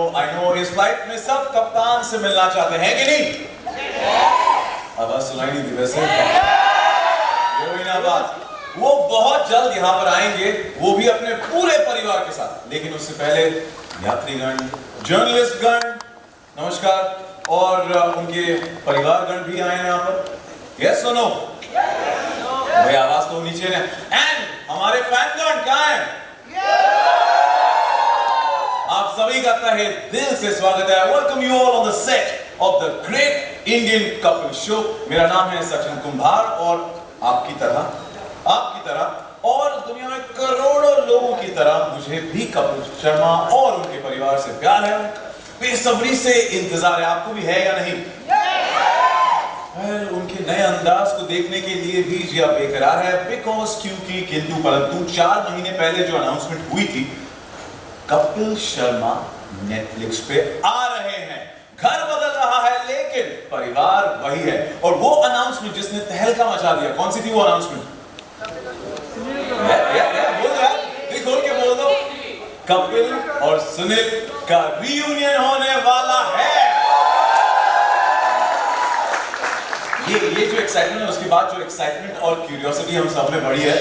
No इस flight में सब कप्तान से मिलना चाहते हैं कि नहीं? अब सुनाई नहीं दी वैसे। ये ना बात, वो बहुत जल्द यहाँ पर आएंगे, वो भी अपने पूरे परिवार के साथ। लेकिन उससे पहले यात्रीगण, जर्नलिस्ट गण, नमस्कार, और उनके परिवारगण भी आए हैं यहाँ पर। यस सुनो भाई, आवाज तो नीचे ने। एंड हमारे फैनगण कहाँ हैं? आप सभी का तहे दिल से स्वागत है। Welcome you all on the set of the great Indian couple show. मेरा नाम है सचिन कुंभार और आपकी तरह और दुनिया में करोड़ों लोगों की तरह मुझे भी कपिल शर्मा और उनके परिवार से प्यार है, बेसब्री से इंतजार है। आपको भी है या नहीं? उनके नए अंदाज को देखने के लिए भी जिया बेकरार है, बिकॉज क्योंकि किंतु परंतु 4 महीने पहले जो अनाउंसमेंट हुई थी, कपिल शर्मा नेटफ्लिक्स पे आ रहे हैं। घर बदल रहा है लेकिन परिवार वही है। और वो अनाउंसमेंट जिसने तहलका मचा दिया, कौन सी थी वो अनाउंसमेंट? बोल यार, खोल के बोल दो। कपिल और सुनील का रियूनियन होने वाला है। ये जो एक्साइटमेंट है, उसके बाद जो एक्साइटमेंट और क्यूरियोसिटी हम सब में बढ़ी है,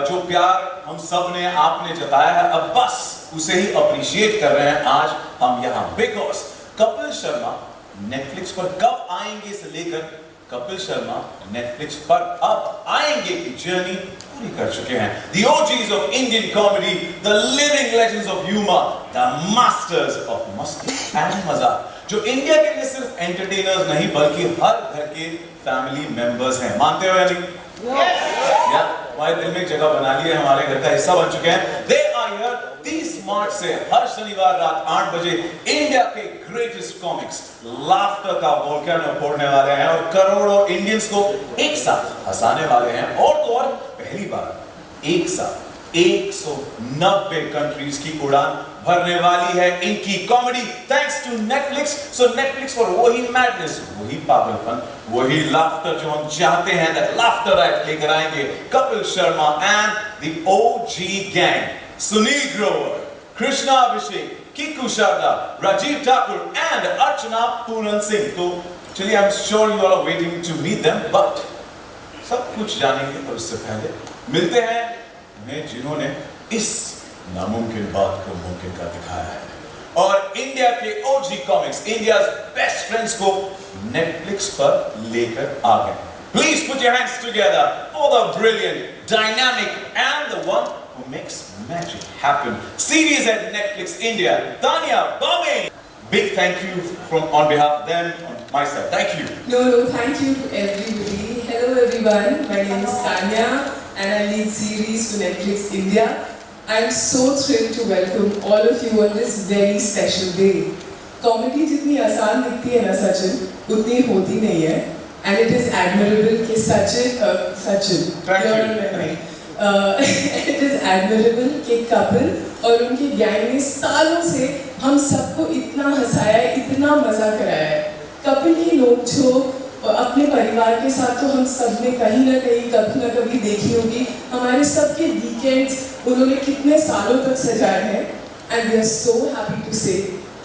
जो प्यार हम सब ने आपने जताया है, अब बस उसे ही अप्रिशिएट कर रहे हैं आज हम यहाँ। बिकॉज कपिल शर्मा नेटफ्लिक्स पर कब आएंगे से लेकर कपिल शर्मा नेटफ्लिक्स पर अब आएंगे की जर्नी पूरी कर चुके हैं। The OGs of Indian comedy, the living legends of humor, the masters of मस्ती and मजाक, जो इंडिया के लिए सिर्फ एंटरटेनर्स नहीं बल्कि हर घर के फैमिली मेंबर्स हैं। मानते हो या नहीं? या हमारे दिल में एक जगह बना ली है, हमारे घर का हिस्सा बन चुके हैं। They are here 30 मार्च से हर शनिवार रात 8 बजे इंडिया के ग्रेटेस्ट कॉमिक्स लाफ्टर का वोल्केनो फोड़ने वाले हैं और करोड़ों इंडियंस को एक साथ हंसाने वाले हैं। और तो और पहली बार एक साथ 190 कंट्रीज की उड़ान भरने वाली है इनकी comedy, thanks to Netflix. So Netflix पर वही मैडनेस, वही पागलपन, वही लाफ्टर जो हम चाहते हैं, दैट लाफ्टर राइट लेकर आएंगे Kapil Sharma and the OG gang, Sunil Grover, Krishna Abhishek, Kiku Sharda, Rajiv Thakur and Archana Puran Singh. तो चलिए, I am sure you are waiting to meet them, but सब कुछ जानेंगे पर उससे पहले मिलते हैं उन्हें जिन्होंने इस नामुमकिन बात को मुमकिन कर दिखाया है और इंडिया के ओजी कॉमिक्स, इंडिया बेस्ट फ्रेंड्स को नेटफ्लिक्स पर लेकर आ गए। Please put your hands together for the brilliant, dynamic and the one who makes magic happen. Series at Netflix India, Tanya Bame. Big thank you on behalf of them, on my side. Thank you. No, thank you to everybody. Hello everyone, my name is Tanya and I lead series to Netflix India. I am so thrilled to welcome all of you on this very special day. Comedy जितनी आसान दिखती है ना सचिन, उतनी होती नहीं है. And it is admirable कि Sachin. Thank you. It is admirable कि कपिल और उनकी गैंग ने सालों से हम सबको इतना हंसाया है, इतना मजा कराया है। कपिल की नोक-झोंक अपने परिवार के साथ तो हम सब ने कहीं ना कहीं कभी ना कभी देखी होगी। हमारे सबके वीकेंड्स उन्होंने कितने सालों तक सजाए हैं and we are so happy to say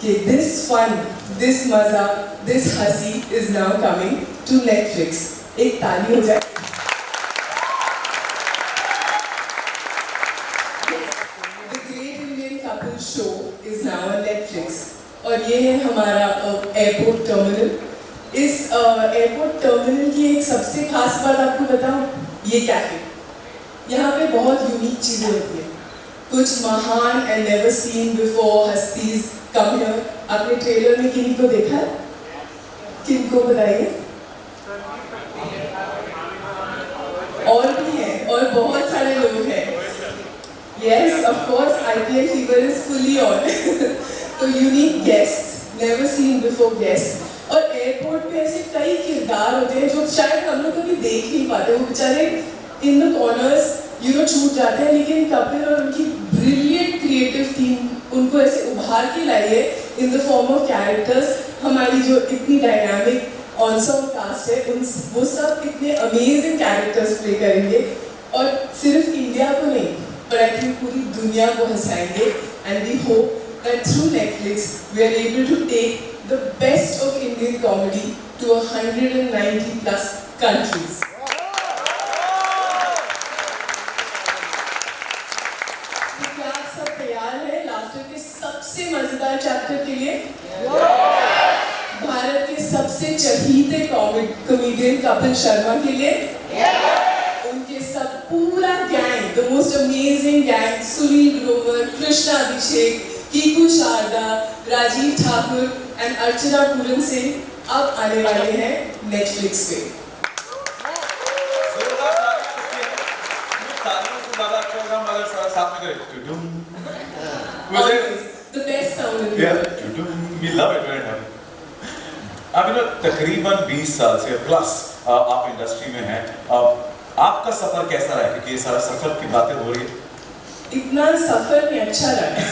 कि दिस फन, दिस मजा, दिस हंसी is now coming to Netflix. एक ताली हो जाए। Show is now on Netflix और ये है हमारा एयरपोर्ट टर्मिनल। इस एयरपोर्ट टर्मिनल की एक सबसे खास बात आपको बताऊं, ये कैफे। यहाँ पे बहुत यूनिक चीजें होती हैं, कुछ महान एंड नेवर सीन बिफोर हस्तीज कम हियर। आपने ट्रेलर में किन्हीं को देखा है? किनको बताइए? और भी है और बहुत सारे लोग हैं। Yes, of course, IPL fever is fully on. तो unique guest, never seen before guest, और एयरपोर्ट पे ऐसे कई किरदार होते हैं जो शायद हम लोग कभी देख नहीं पाते। वो बेचारे इन द कॉर्नर्स छूट जाते हैं, लेकिन कपिल और उनकी ब्रिलियंट क्रिएटिव टीम उनको ऐसे उभार के लाई है in the form of characters. हमारी जो इतनी डायनामिक ऑनसॉन्ग कास्ट है, वो सब इतने अमेजिंग कैरेक्टर्स प्ले करेंगे और सिर्फ इंडिया को नहीं, but I think पूरी दुनिया को हंसाएंगे। And we hope that through Netflix we are able to take the best of Indian comedy to 190 plus countries. तो क्या आप सब तैयार हैं लाफ्टर के सबसे मजेदार चैप्टर के लिए? भारत के सबसे चहीते कॉमेडियन कपिल शर्मा के लिए? उनके सब पूरा gang, the most amazing gang, Sunil Grover, Krishna Abhishek, Kiku Sharda, Rajiv Thakur and Archana Puran Singh अब आने वाले हैं नेटफ्लिक्स पे। The best sound in the world. We love it when it happens. अब तकरीबन 20 साल से प्लस आप इंडस्ट्री में हैं, आपका सफर कैसा रहा है? क्योंकि ये सारा सफर की बातें हो रही है। इतना सफर में अच्छा रहा है।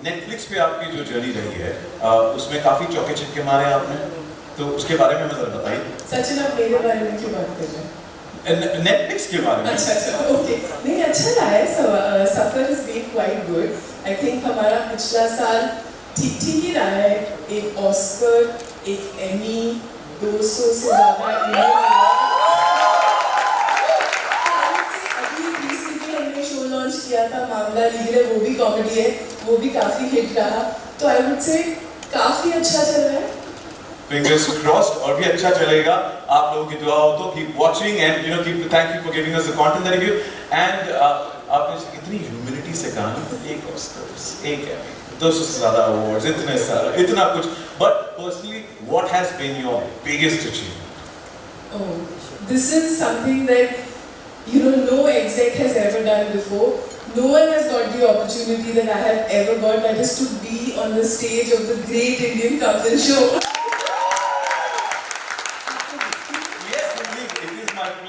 नेटफ्लिक्स पे आपकी जो जर्नी रही है, उसमें काफी चौके छिक्के मारे आपने, तो उसके बारे में जरा बताइए। सचिन, आप मेरे बारे में क्यों बात कर रहे हैं? नेटफ्लिक्स के बारे में। अच्छा, ओके। नहीं, अच्छा रहा है, सफर is been quite good. I think हमारा पिछला साल ठीक ही रहा है। एक ऑस्कर, एक एमी, 200 से ज्यादा इंडियन अभी रिसेंटली हमने शो लॉन्च किया था मामला लीगर है, वो भी कॉमेडी है, वो भी काफी हिट रहा। तो आई वुड से काफी अच्छा चल रहा है। Fingers crossed, और भी अच्छा चलेगा। आप लोगों की दुआ हो तो keep watching and thank you for giving us the content that you give and आपने इतनी humility से कहा ना, एक Oscars, एक Emmy, 200 से ज़्यादा awards, इतने सारे, इतना कुछ, but personally what has been your biggest achievement? Oh, this is something that no exec has ever done before. No one has got the opportunity that I have ever got, that is to be on the stage of the Great Indian Couple Show.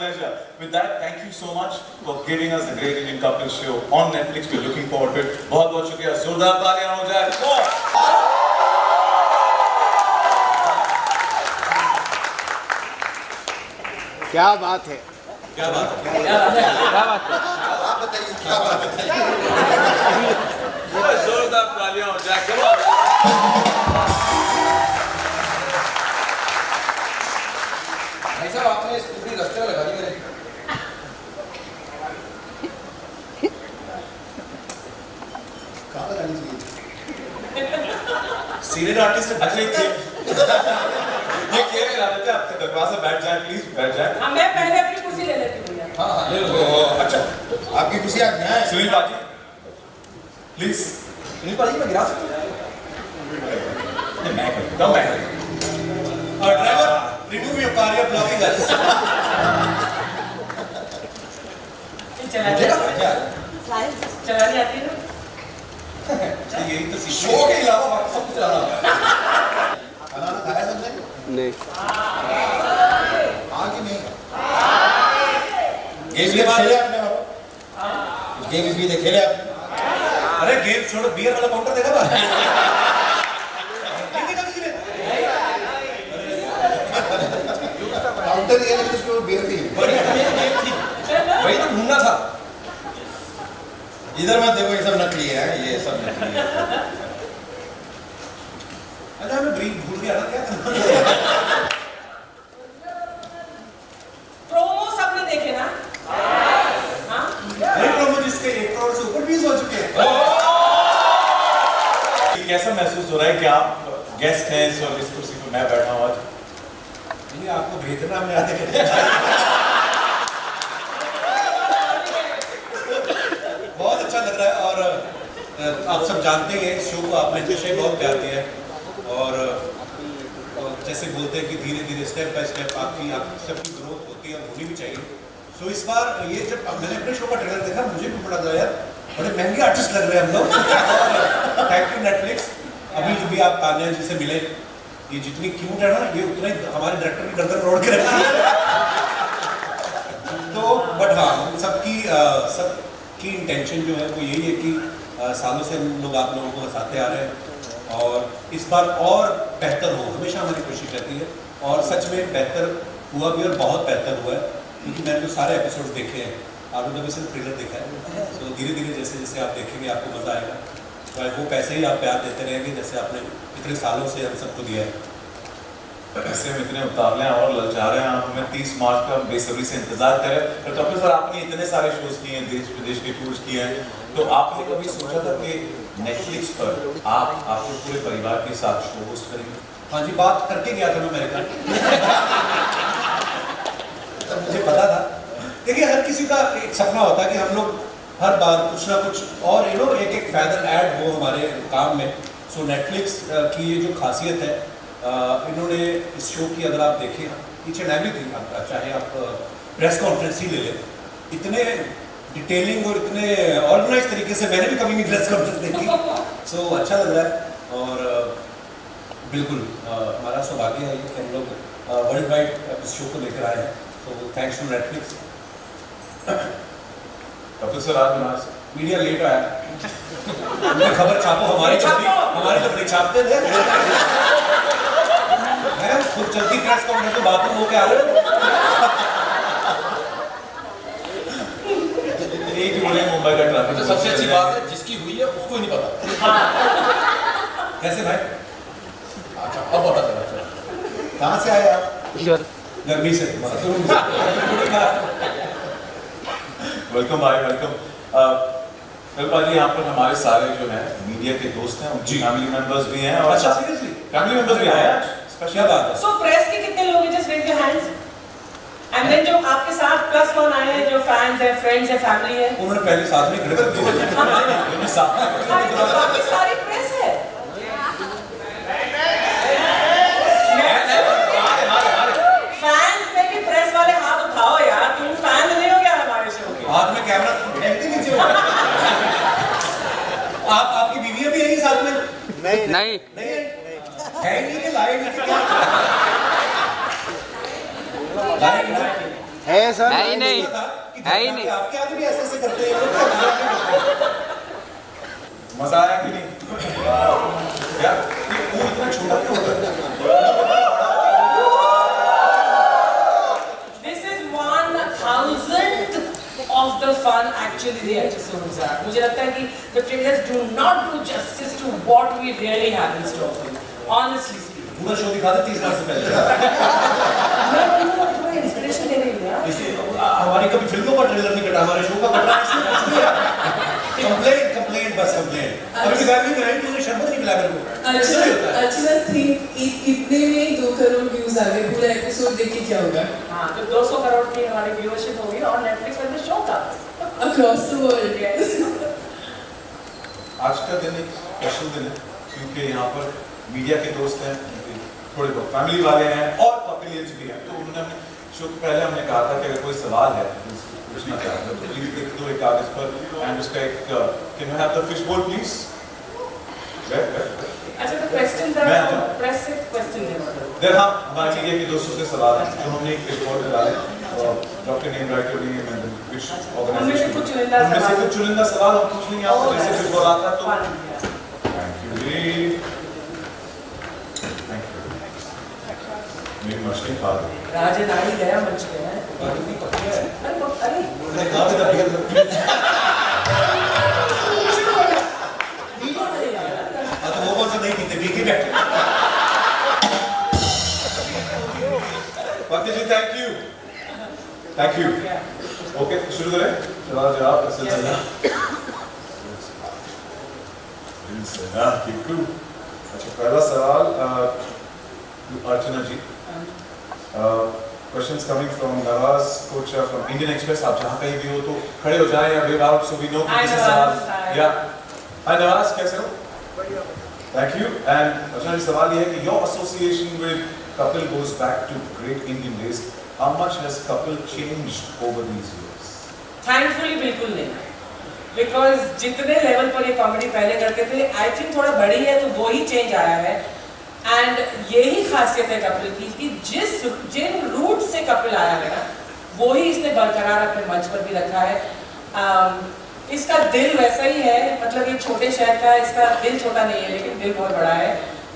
Pleasure. With that, thank you so much for giving us the Great Indian Couple Show on Netflix. We're looking forward to it. बहुत शुक्रिया, जोरदार तालियां हो जाए। क्या बात है? क्या बात है? आप बताइए, क्या बात है? जोरदार तालियां हो जाए। भाई साहब, आपने पूरी रास्ते में लगा दी मेरे। कहाँ लगानी चाहिए? सीनियर आर्टिस्ट से बचने के ये कह रहे थे आपसे दरवाजा बैठ जाए, प्लीज बैठ जाए। मैं पहले अपनी कुर्सी ले लेती हूँ भैया। हाँ, ले लो। अच्छा, आपकी कुर्सी आज यहाँ है। सुनील बाजी, प्लीज। सुनील पाजी, मैं गिरा सकता हूँ? मैं करता हूँ, और driver, remove your car, you're blocking us. चलानी आती है ना? यही तो शो के अलावा बाकी सब कुछ चलाना होता है। खाना खाया सबने? नहीं। आगे नहीं। गेम्स गेम खेले आपने? गेम्स भी खेले आपने? अरे गेम छोड़ो, बियर वाला काउंटर देखा था? काउंटर ये नहीं, उसको बियर थी। बड़ी गेम थी, वही तो ढूंढना था। इधर मत देखो, ये सब नकली है, ये सब नकली है। अच्छा, मैं ब्रीफ भूल गया था, क्या था? प्रोमो सबने देखे ना? हाँ? अरे प्रोमो जिसके 1 करोड़ से ऊपर व्यूज हो चुके हैं। कैसा महसूस हो रहा है कि आप गेस्ट हैं इस कुर्सी पर मैं बैठा हूँ आज? आपको भेजना मैं आते बहुत अच्छा लग रहा है। और आप सब जानते हैं इस शो को आपने जैसे बहुत प्यार दिया है और जैसे बोलते हैं कि धीरे धीरे स्टेप बाय स्टेप आपकी सबकी ग्रोथ होती है और होनी भी चाहिए। सो इस बार ये जब मैंने अपने शो का ट्रेलर देखा, मुझे भी बड़ा लगा यार, बड़े महंगे आर्टिस्ट लग रहे हैं हम लोग। Thank you Netflix. अभी जो भी आप तान्या जी से मिले, ये जितनी क्यूट है ना, ये उतना ही हमारे डायरेक्टर की गर्दन रोड के रखी है। तो बट हाँ, सबकी इंटेंशन जो है वो यही है कि सालों से हम लोग आप लोगों को हंसाते आ रहे हैं और इस बार और बेहतर हो, हमेशा हमारी कोशिश रहती है। और सच में बेहतर हुआ भी और बहुत बेहतर हुआ है, क्योंकि मैंने तो सारे एपिसोड्स देखे हैं आपने तो सिर्फ ट्रेलर देखा है, तो धीरे धीरे जैसे जैसे आप देखेंगे आपको मज़ा आएगा। तो आई होप ऐसे ही आप प्यार देते रहेंगे जैसे आपने इतने सालों से हम सबको दिया है। ऐसे हम इतने उतावले हैं और ललचा रहे हैं, आप हमें 30 मार्च का बेसब्री से इंतजार करें। तो कपिल सर, आपने इतने सारे शोज किए हैं, देश विदेश के टूर्स किए हैं, तो आपने कभी सोचा था कि नेटफ्लिक्स पर आप आपके पूरे परिवार के साथ शो होस्ट करेंगे? हाँ जी, बात करके गया था मैं अमेरिका। तो मुझे पता था। देखिए, हर किसी का एक सपना होता है कि हम लोग हर बार कुछ ना कुछ और एक एक फैदर ऐड हो हमारे काम में। सो नेटफ्लिक्स की ये जो खासियत है, इन्होंने इस शो की अगर आप देखें ईच एंड एवरीथिंग, चाहे आप प्रेस कॉन्फ्रेंस ही ले लें, इतने डिटेलिंग और इतने ऑर्गेनाइज तरीके से मैंने भी कभी नहीं प्रेस कॉन्फ्रेंस देखी। सो अच्छा लग रहा है और बिल्कुल हमारा सौभाग्य है कि हम लोग वर्ल्ड वाइड इस शो को लेकर आए हैं। तो thanks to Netflix. Kapil sir, आज मीडिया लेट आया, खबर छापो, हमारे तो नहीं छापते थे। मैं खुद चलती प्रेस कॉन्फ्रेंस में बाथरूम होके आ रहे हो। एक बोले मुंबई का ट्रैफिक। तो सबसे अच्छी बात है जिसकी हुई है उसको ही नहीं पता। कैसे भाई? अच्छा, अब पता चला। कहाँ से आए आप? गर्मी से। वेलकम भाई, वेलकम। भाई, यहाँ पर हमारे सारे जो हैं मीडिया के दोस्त हैं, उनकी फैमिली मेंबर्स भी हैं और अच्छा, सीरियसली फैमिली मेंबर्स भी आए आज। क्या बात है? सो प्रेस के कितने लोग हैं? Just raise your hands. And then जो आपके साथ प्लस वन आए हैं, जो फैंस हैं, फ्रेंड्स हैं, फैमिली है, उन्होंने पहले साथ में खड़े कर दिए। बाकी सारी प्रेस है। फैंस में भी प्रेस वाले हाथ उठाओ यार, तुम फैन नहीं हो क्या हमारे शो के? हाथ में कैमरा फेंकते नीचे। आपकी बीवियां भी यही साथ में? नहीं है ही नहीं कि लाएगी कि क्या? लाएगी ना? है सर। नहीं है ही नहीं। आपके आगे भी ऐसे करते हैं। मजा आया कि नहीं? यार, ये पूल इतना छोटा क्यों होता है? This is 1,000th of the fun actually the episodes are. मुझे लगता है कि the trailers do not do justice to what we really have in store for you. Honestly speaking. पूरा शो दिखा दे 30 साल से पहले। मैं उनको थोड़ा इंस्पिरेशन दे रही हूँ यार। इसलिए हमारी कभी फिल्मों का ट्रेलर नहीं कटा, हमारे शो का कटा। कंप्लेंट बस कंप्लेंट। अभी फैमिली में तुमने शरबत नहीं पिलाया मेरे को। अर्चना थिंक इतने में 2 करोड़ व्यूज आ गए, पूरा एपिसोड देख के क्या होगा? हाँ, तो 200 करोड़ की हमारी व्यूअरशिप होगी और नेटफ्लिक्स पर शो का अक्रॉस द वर्ल्ड। आज का दिन एक स्पेशल दिन है क्योंकि यहाँ पर मीडिया के दोस्त हैं, थोड़े बहुत फैमिली वाले हैं और कपिलियंस भी हैं। तो उन्होंने अपने शो के पहले हमने कहा था कि अगर कोई सवाल है पूछना चाहते हैं तो प्लीज लिख दो एक कागज पर एंड उसका एक can you have the fish बोल प्लीज। अच्छा, तो क्वेश्चंस मैं आर प्रेस से क्वेश्चन है। देर हाँ, हमारे मीडिया के दोस्तों से सवाल है जो हमने एक फिश बोल में डाले और doctor name right your name and which उनमें से कुछ चुनिंदा उनमें से सवाल। कुछ चुनिंदा सवाल हम पूछ लेंगे आपको जैसे फिश बोल आता तो Fun, थैंक यू जी। Thank you. मेरी मछली खा दो। राजन आ ही गया मंच पे है। अरे मैंने कहा था बिगड़ तो वो कौन सा नहीं पीते, पी के बैठे। Bhakti ji thank you. Thank you. Okay, शुरू करें सवाल जवाब का सिलसिला। अच्छा, पहला सवाल अर्चना जी। Questions coming from Nawaz Kocha from Indian Express. आप जहाँ कहीं भी हो तो खड़े हो जाएं या wave out so we know कि Hi, किसी Nawaz. सवाल Hi. या Hi Nawaz, कैसे हो? Thank you. And अर्चना जी, सवाल ये है कि your association with Kapil goes back to great Indian days. How much has Kapil changed over these years? Thankfully बिल्कुल नहीं, बिकॉज जितने लेवल पर ये कॉमेडी पहले करते थे आई थिंक थोड़ा बड़ी है तो वो ही चेंज आया है। एंड यही खासियत है कपिल की कि जिन रूट से कपिल आया है ना वो ही इसने बरकरार अपने मंच पर भी रखा है। इसका दिल वैसा ही है, मतलब ये छोटे शहर का, इसका दिल छोटा नहीं है लेकिन दिल बहुत बड़ा है।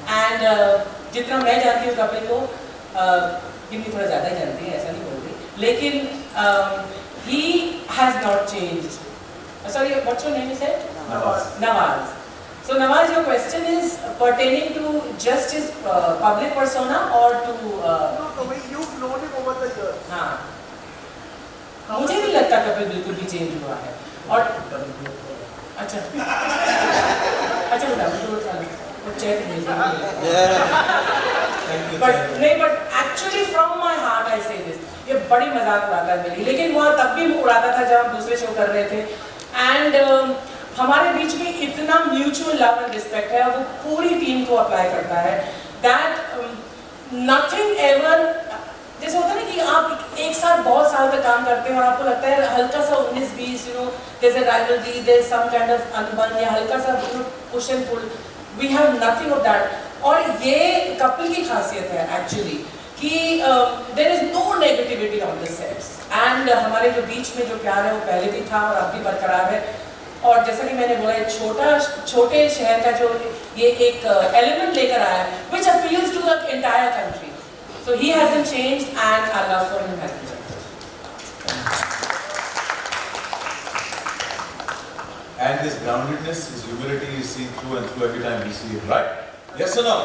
एंड जितना मैं जानती हूँ कपिल को, गिन्नी थोड़ा ज़्यादा ही जानती है, ऐसा नहीं बोलती, लेकिन he has not changed. Sorry, what's your name? You said Nawaz. Nawaz. So Nawaz, your question is pertaining to just his public persona or to? No, the way you've known him over the years. हाँ. मुझे नहीं लगता कपिल बिल्कुल भी change हुआ है. और अच्छा बेटा वो check but actually from my heart I say this. ये बड़ी मजाक उड़ाता है मेरी, लेकिन वो तब भी उड़ाता था जब हम दूसरे शो कर रहे थे. एंड हमारे बीच में इतना म्यूचुअल लव एंड रिस्पेक्ट है, वो पूरी टीम को अप्लाई करता है. दैट नथिंग एवर, जैसे होता है ना कि आप एक साथ बहुत साल तक काम करते हैं और आपको लगता है हल्का सा 19-20 there's a rivalry, there's some kind of अनबन या हल्का सा push and pull. We have nothing of that. और ये कपिल की खासियत है एक्चुअली कि there is no negativity on the sets. And हमारे जो बीच में जो प्यार है वो पहले भी था और अब भी बरकरार है. और जैसा कि मैंने बोला छोटे शहर का जो ये एक एलिमेंट लेकर आया है which appeals to the entire country. So he hasn't changed and our love for him hasn't changed. And his groundedness, his humility is seen through and through every time we see him, right? Yes or no?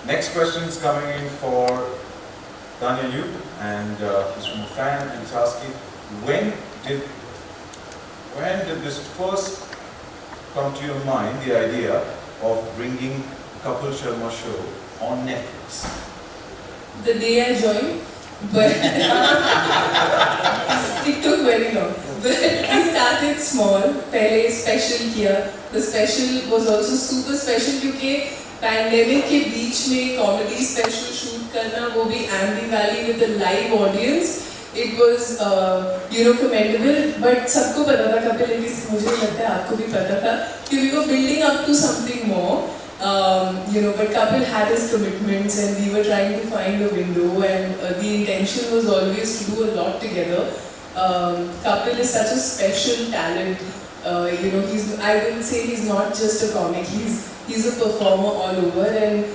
Next question is coming in for Daniel Yu, and he's from a fan and he's asking, when did this first come to your mind, the idea of bringing Kapil Sharma show on Netflix? The day I joined, but it took very long. But we started small. पहले special किया. The special was also super special क्योंकि pandemic के बीच में comedy special shoot करना, वो भी Ambi Valley with a live audience. It was commendable. But सबको पता था कपिल, मुझे लगता है आपको भी पता था कि we were building up to something more. But Kapil had his commitments and we were trying to find a window, and the intention was always to do a lot together. Kapil is such a special talent. I wouldn't say he's not just a comic. He's a performer all over, and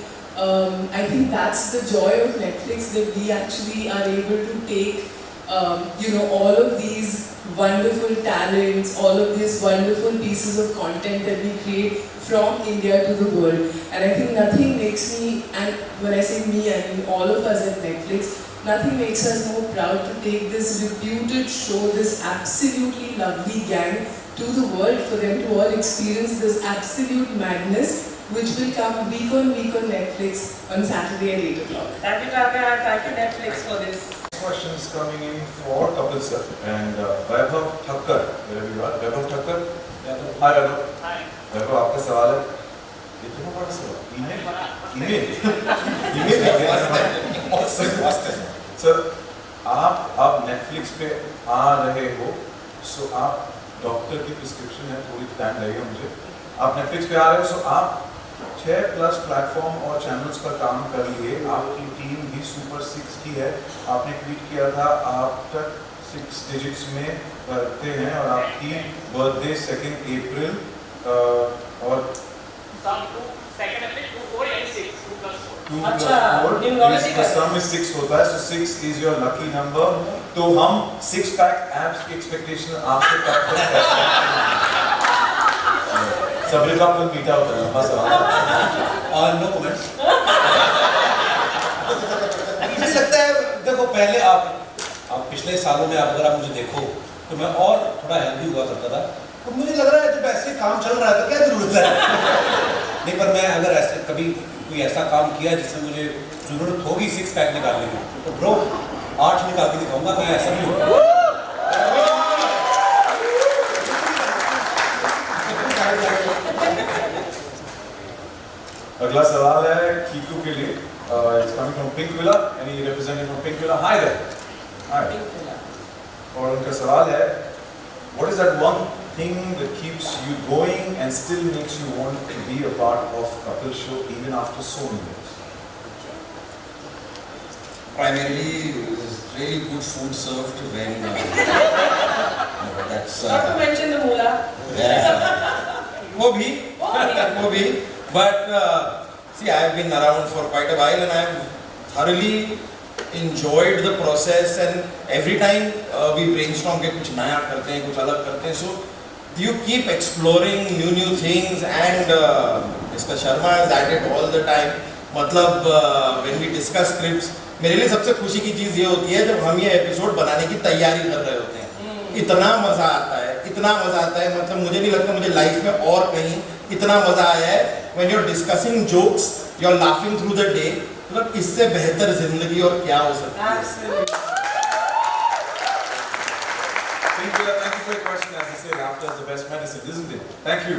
I think that's the joy of Netflix, that we actually are able to take all of these wonderful talents, all of these wonderful pieces of content that we create from India to the world. And I think nothing makes me, and when I say me, I mean all of us at Netflix, nothing makes us more proud to take this reputed show, this absolutely lovely gang to the world, for them to all experience this absolute madness, which will come week on Netflix on Saturday at 8 o'clock. Thank you Kavya, thank you Netflix for this. Questions coming in for Kapil sir and Vaibhav Thakkar, wherever you are. Vaibhav Thakkar. Hi Vaibhav. Hi. Vaibhav, आपका सवाल है. कितना बड़ा सवाल? Email. Sir, आप Netflix पे आ रहे हो, सो आप डॉक्टर की प्रिस्क्रिप्शन है, थोड़ी टाइम लगेगा मुझे. आप नेटफ्लिक्स पे आ रहे हो, सो आप 6+ प्लेटफॉर्म और चैनल्स पर काम कर लिए. आपकी टीम भी सुपर 6 की है. आपने ट्वीट किया था आप तक 6 डिजिट्स में करते हैं और आपकी बर्थडे 2 अप्रैल और 2 + 4 सम में 6 होता है, so 6 is your lucky number. तो हम 6 पैक एब्स की एक्सपेक्टेशन आपसे कब तक है? सब्र का अपन मीठा होता है, बस नो कमेंट्स. मुझे लगता है देखो, पहले आप पिछले सालों में अगर आप मुझे देखो तो मैं और थोड़ा हेल्दी हुआ करता था. तो मुझे लग रहा है जब ऐसे काम चल रहा है तो क्या जरूरत है. नहीं, पर मैं अगर ऐसे कभी कोई ऐसा काम किया जिसमें मुझे जरूरत होगी 6 पैक निकालने की, तो ब्रो 8 निकाल के दिखाऊंगा मैं. ऐसा भी होगा. अगला सवाल है कीकू के लिए. It's coming from Pink Villa, and he representing from Pink Villa. Hi there. Hi. और उनका सवाल है, what is that one thing that keeps you going and still makes you want to be a part of Kapil show even after so many years? Primarily, really good food served when that's Not to mention the moolah. वो भी but see, I have been around for quite a while and I am thoroughly enjoyed the process, and every time we brainstorm के कुछ नया करते हैं, कुछ अलग करते हैं. So you keep exploring new things, and Mr. Sharma is at it all the time. मतलब when we discuss scripts, मेरे लिए सबसे खुशी की चीज़ ये होती है जब हम ये एपिसोड बनाने की तैयारी कर रहे होते हैं. इतना मज़ा आता है, इतना मज़ा आता है, मतलब मुझे नहीं लगता मुझे लाइफ में और कहीं इतना मज़ा आया है. when you're discussing jokes, you're laughing through the day. मतलब इससे बेहतर जिंदगी और क्या हो सकती है. Thank you for your question. As I said, laughter is the best medicine, isn't it? Thank you.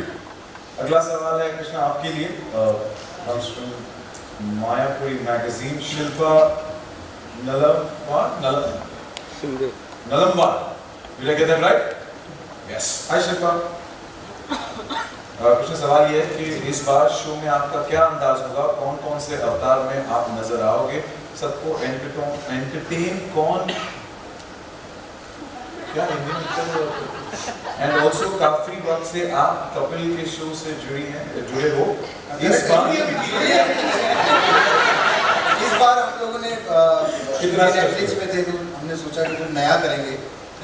अगला सवाल है कृष्णा आपके लिए. Comes from Mayapuri magazine. Shilpa Nalamwar. Did I get that right? Yes. Hi Shilpa. Krishna सवाल ये है कि इस बार शो में आपका क्या अंदाज होगा, कौन कौन से अवतार में आप नजर आओगे, सबको एंटरटेन कौन क्या एंड ऑल्सो काफी वक्त से आप कपिल के शो से जुड़े हो. इस बार हम लोगों ने कितना नेटफ्लिक्स पे थे तो हमने सोचा कि कुछ नया करेंगे,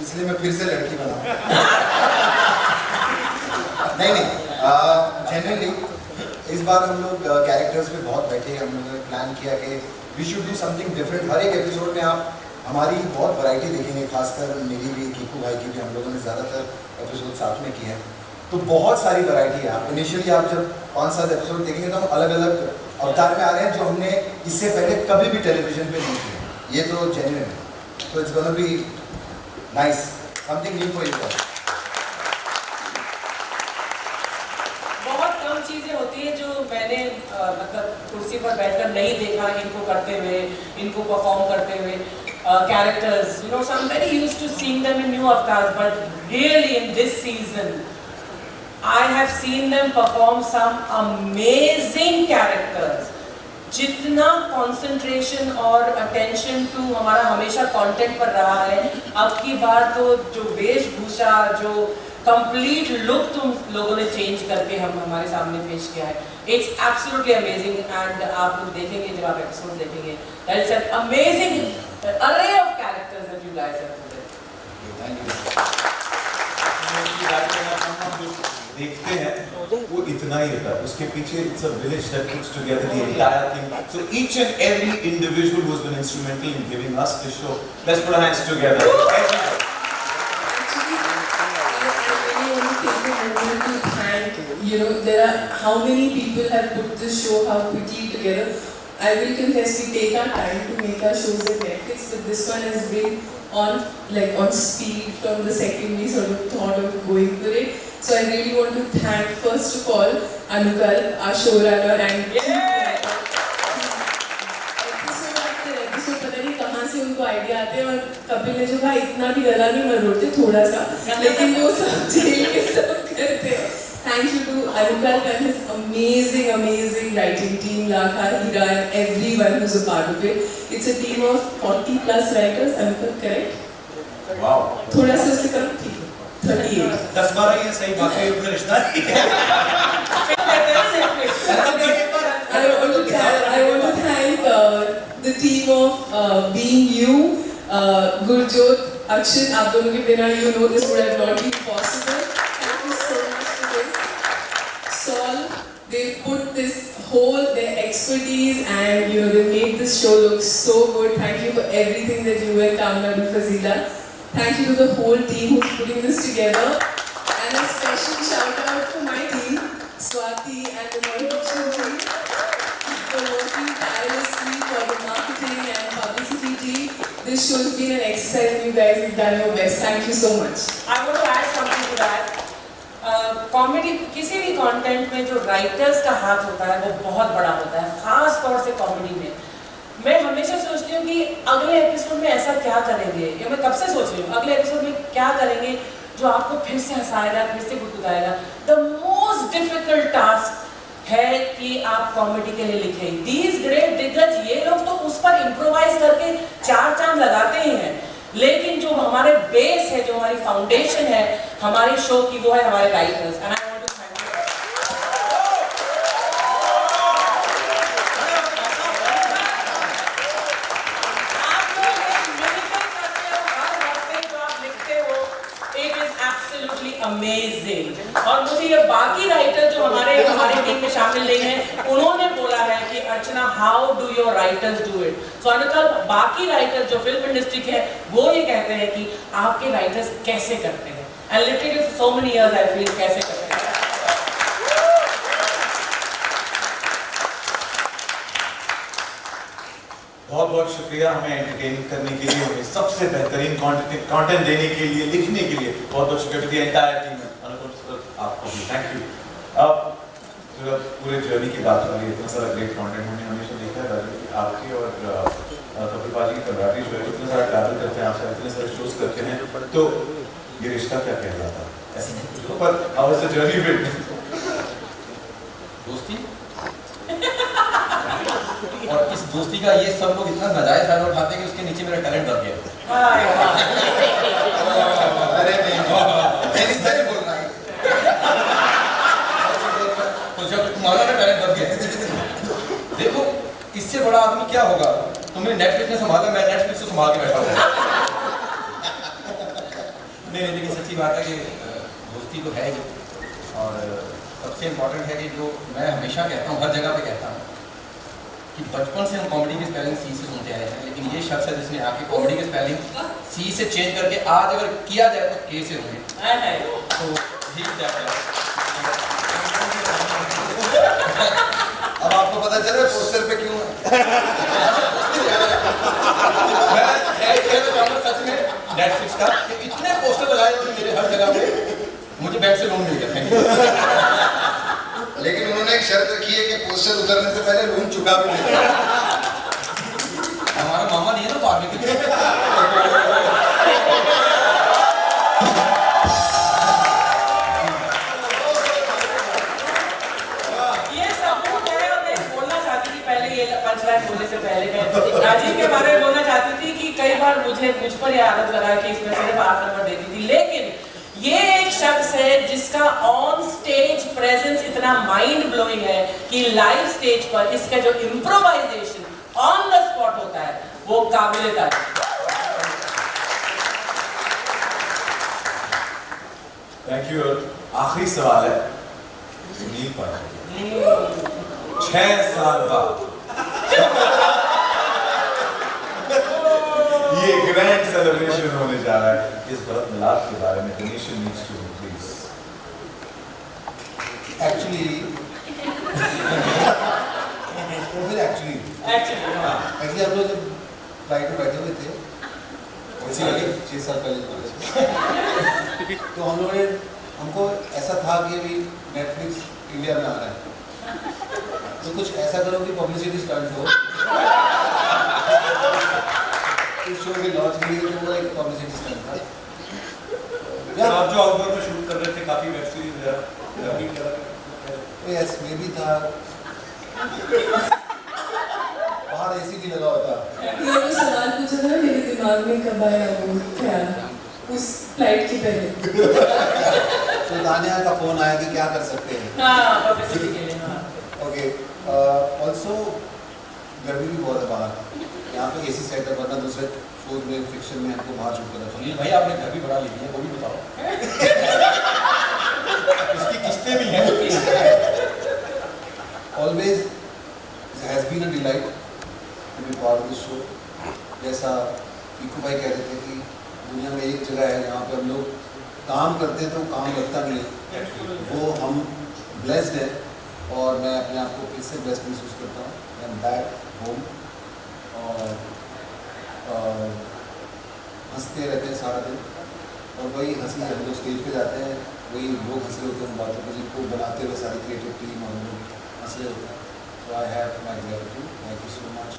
इसलिए मैं फिर से लड़की बना. नहीं जेन्युइनली इस बार हम लोग कैरेक्टर्स पे बहुत बैठे. हम लोगों ने प्लान किया कि we should do something different. हर एक एपिसोड में आप हमारी बहुत वैरायटी देखेंगे, खासकर मेरी भी, कीकू भाई की भी. हम लोगों ने ज़्यादातर एपिसोड साथ में किए हैं, तो बहुत सारी वैरायटी है. आप इनिशियली आप जब 5-7 एपिसोड देखेंगे तो हम अलग अलग अवतार में आ रहे हैं जो हमने इससे पहले कभी भी टेलीविजन पे नहीं किया. ये तो जेन्युइन है. तो it's gonna be nice, something new for you. बहुत कम चीजें होती है जो मैंने मतलब कुर्सी पर बैठकर नहीं देखा इनको करते हुए, इनको परफॉर्म करते हुए. Characters, you know, so I'm very used to seeing them in new avatars, but really in this season, I have seen them perform some amazing characters. जितना concentration और attention to हमारा हमेशा content पर रहा है, अब की बार तो जो वेशभूषा, जो complete look तुम लोगों ने change करके हमारे सामने पेश किया है. It's absolutely amazing, and आप लोग देखेंगे जब आप episode देखेंगे. That's an amazing array of characters that you guys have today. Thank you. देखते हैं वो इतना ही होता है, उसके पीछे it's a village that puts together the entire thing. So each and every individual who has been instrumental in giving us this show, let's put our hands together. You know, there are how many people have put this show how quickly together. I will confess, we take our time to make our shows at Netflix, but this one has been on speed from the second we sort of thought of going for it. So I really want to thank first of all Anukal, our showrunner, and episode after episode पता नहीं कहाँ से उनको idea आते हैं. और कपिल ने जो कहा इतना भी गला नहीं मरोड़ते, थोड़ा सा, लेकिन वो सब झेल के सब करते हैं. Thank you to Anukal and his amazing writing team, Lakha, Hira, and everyone who's a part of it. It's a team of 40 plus writers. Anukal, correct? Wow. थोड़ा सा उससे कम, ठीक है. 38. 10-12 ये सही बात है, अपना रिश्ता नहीं है. I want to thank the team of Being You, Gurjot, Akshin. आप दोनों के बिना you know this would have not been possible. Thank you so much for this. Saul, they put this whole their expertise and you know they made this show look so good. Thank you for everything that you and Kamna do, Fazila. Thank you to the whole team who's putting this together. And a special shout out to my team, Swati and the production team, for working tirelessly for the marketing and publicity team. This show has been an exercise and you guys have done your best. Thank you so much. I want to add something to that. Comedy किसी भी content में जो writers का हाथ होता है वो बहुत बड़ा होता है, खास तौर से कॉमेडी में. मैं हमेशा सोचती हूँ कि अगले एपिसोड में ऐसा क्या करेंगे, या मैं कब से सोच रही हूँ अगले एपिसोड में क्या करेंगे जो आपको फिर से हंसाएगा, फिर से गुदगुदाएगा. द मोस्ट डिफिकल्ट टास्क है कि आप कॉमेडी के लिए लिखें. दीज ग्रेट दिग्गज ये लोग तो उस पर इम्प्रोवाइज करके 4 चांद लगाते ही हैं, लेकिन जो हमारे बेस है, जो हमारी फाउंडेशन है हमारे शो की, वो है हमारे writers. And I want to thank you. आप how do your writers do it. So Anukal, बाकी राइटर्स जो फिल्म इंडस्ट्री के हैं वो ये कहते हैं कि आपके राइटर्स कैसे करते हैं, and literally for so many years I feel कैसे करते हैं. बहुत बहुत शुक्रिया हमें एंटरटेन करने के लिए, हमें सबसे बेहतरीन कंटेंट देने के लिए, लिखने के लिए बहुत बहुत शुक्रिया to the entire team. Anupam sir, आपको भी थैंक यू. अब पूरे जर्नी की बात हो रही है, इतना सारा ग्रेट कंटेंट हमने हमेशा देखा है कि आपकी और कपिल पाजी की कलाकारी जो है, इतना सारा ट्रैवल करते हैं आपसे, इतने सारे शोज करते हैं, तो ये रिश्ता क्या कहलाता है ऐसे नहीं, पर how is the journey build? दोस्ती और इस दोस्ती का ये सब लोग इतना नाजायज फायदा उठाते हैं कि उसके नीचे मेरा टैलेंट दब गया. अरे नहीं सही बोल रहा है. तो जब तुम्हारा ना टैलेंट दब गया, देखो इससे बड़ा आदमी क्या होगा. तुमने नेटफ्लिक्स ने संभाला, मैं नेटफ्लिक्स को संभाल के बैठा हूँ. नहीं, लेकिन सच्ची बात है कि दोस्ती तो है ही, और सबसे इम्पोर्टेंट है कि जो मैं हमेशा कहता हूँ, हर जगह पे कहता हूँ कि बचपन से हम कॉमेडी की स्पेलिंग सी से सुनते आए हैं, लेकिन ये शख्स है जिसने आके कॉमेडी की स्पेलिंग सी से चेंज करके आज अगर किया जाए तो के से होंगे. तो ही अब आपको पता चला पोस्टर पे क्यों सच में नेटफ्लिक्स का कि इतने पोस्टर लगाए उन्होंने मेरे हर जगह पे, मुझे बैंक से लोन मिल गया. Thank you. लेकिन उन्होंने एक शर्त रखी है कि पोस्टर उतरने से पहले लोन चुका भी नहीं. हमारा मामा नहीं है ना, तो आगे के पंचलाइन बोलने से पहले मैं राजीव के बारे में बोलना चाहती थी कि कई बार मुझ पर यह आदत लगा कि इसमें सिर्फ 8 नंबर देती थी, लेकिन ये एक शख्स है जिसका ऑन स्टेज प्रेजेंस इतना माइंड ब्लोइंग है कि लाइव स्टेज पर इसका जो इम्प्रोवाइजेशन ऑन द स्पॉट होता है वो काबिल तारीफ. Thank you. आखिरी सवाल है सुनील पर. 6 साल बाद ये ग्रैंड सेलिब्रेशन होने जा रहा है, इस भरत मिलाप के बारे में donation needs to please. Actually हम लोग जब फ्लाइट में बैठे हुए थे, उसी वाले 6 साल पहले, तो हम लोगों ने, हमको ऐसा था कि अभी नेटफ्लिक्स इंडिया में आ रहा है, तो कुछ ऐसा करो कि पब्लिसिटी स्टंट हो. इस शो के लॉन्च के लिए तो वो एक पब्लिसिटी स्टंट था. आप जो आउटडोर में शूट कर रहे थे, काफी वेब सीरीज है, यस मे भी था, बाहर एसी भी लगा होता. ये जो सवाल पूछा था मेरे दिमाग में कब आया वो ख्याल उस फ्लाइट की पहले. तो दानिया का फोन आया कि क्या कर सकते हैं. हाँ, पब्लिसिटी के लिए. ओके. ऑल्सो गर्मी भी बहुत है बाहर, यहाँ पे एसी सेट है, वरना दूसरे शोज में फिक्शन में हमको बाहर शूट करना सुनील भाई, आपने घर भी बना ली है, वो भी बताओ. इसकी किस्तें भी हैं. Always has been a delight to be part of this show. जैसा पीकू भाई कहते थे कि दुनिया में एक जगह है जहाँ पे हम लोग काम करते हैं तो काम लगता नहीं है, वो हम ब्लेस्ड है, और मैं अपने आप को फिर से ब्लेस्ड महसूस करता हूँ. आई एम बैक होम, और हंसते रहते हैं सारा दिन, और वही हंसी हम लोग स्टेज पे जाते हैं, वही लोग हंसे होते हैं बातों पर, जिनको बनाते हुए सारी क्रिएटिव टीम और लोग हंसे होते हैं. So I have my gratitude. Thank you so much.